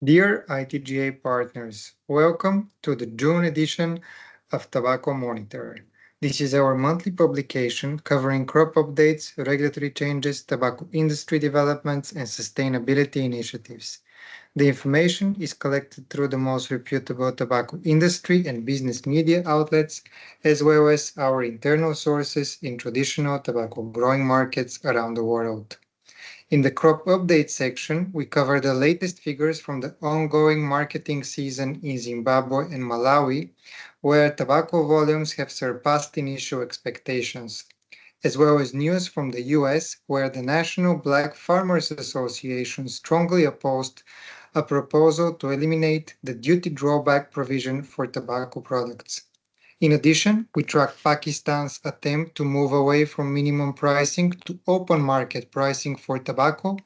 Dear ITGA partners, welcome to the June edition of Tobacco Monitor. This is our monthly publication covering crop updates, regulatory changes, tobacco industry developments, and sustainability initiatives. The information is collected through the most reputable tobacco industry and business media outlets, as well as our internal sources in traditional tobacco growing markets around the world. In the crop update section, we cover the latest figures from the ongoing marketing season in Zimbabwe and Malawi, where tobacco volumes have surpassed initial expectations, as well as news from the US, where the National Black Farmers Association strongly opposed a proposal to eliminate the duty drawback provision for tobacco products. In addition, we track Pakistan's attempt to move away from minimum pricing to open market pricing for tobacco,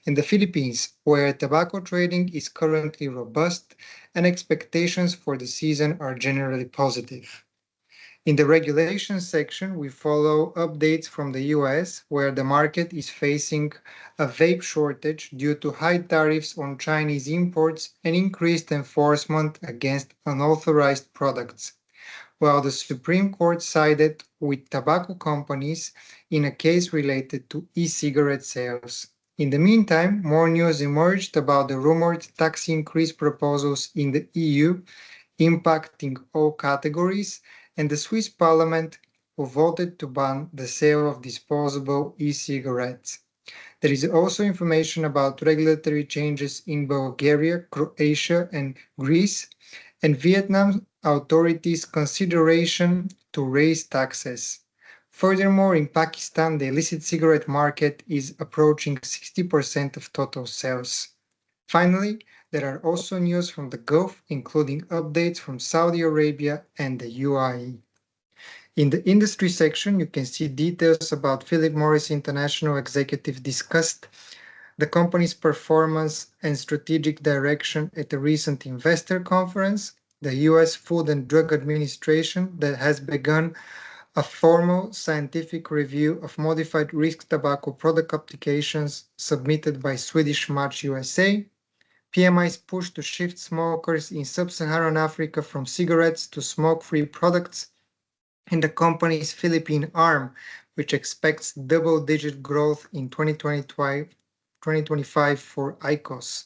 and the Philippines, where tobacco trading is currently robust and expectations for the season are generally positive. In the regulations section, we follow updates from the US, where the market is facing a vape shortage due to high tariffs on Chinese imports and increased enforcement against unauthorized products, while the Supreme Court sided with tobacco companies in a case related to e-cigarette sales. In the meantime, more news emerged about the rumored tax increase proposals in the EU impacting all categories, and the Swiss parliament who voted to ban the sale of disposable e-cigarettes. There is also information about regulatory changes in Bulgaria, Croatia, and Greece, and Vietnam authorities' consideration to raise taxes. Furthermore, in Pakistan, the illicit cigarette market is approaching 60% of total sales. Finally, there are also news from the Gulf, including updates from Saudi Arabia and the UAE. In the industry section, you can see details about Philip Morris International Executive discussed the company's performance and strategic direction at a recent investor conference, the US Food and Drug Administration that has begun a formal scientific review of modified risk tobacco product applications submitted by Swedish Match USA, PMI's push to shift smokers in sub-Saharan Africa from cigarettes to smoke-free products, and the company's Philippine arm, which expects double-digit growth in 2025 for IQOS.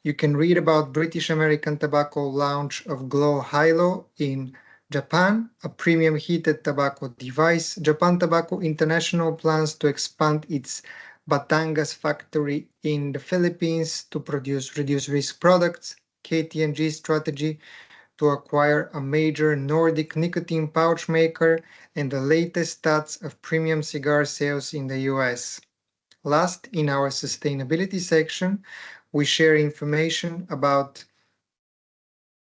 You can read about British American Tobacco launch of Glow Hilo in Japan, a premium heated tobacco device. Japan Tobacco International plans to expand its Batangas factory in the Philippines to produce reduced-risk products. KT&G's strategy to acquire a major Nordic nicotine pouch maker, and the latest stats of premium cigar sales in the US. Last, in our sustainability section, we share information about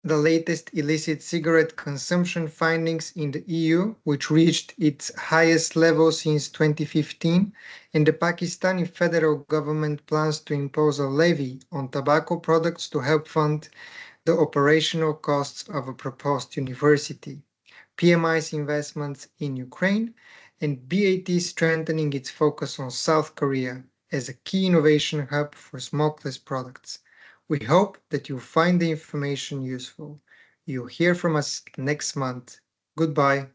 the latest illicit cigarette consumption findings in the EU, which reached its highest level since 2015, and the Pakistani federal government plans to impose a levy on tobacco products to help fund the operational costs of a proposed university, PMI's investments in Ukraine, and BAT strengthening its focus on South Korea as a key innovation hub for smokeless products. We hope that you find the information useful. You'll hear from us next month. Goodbye.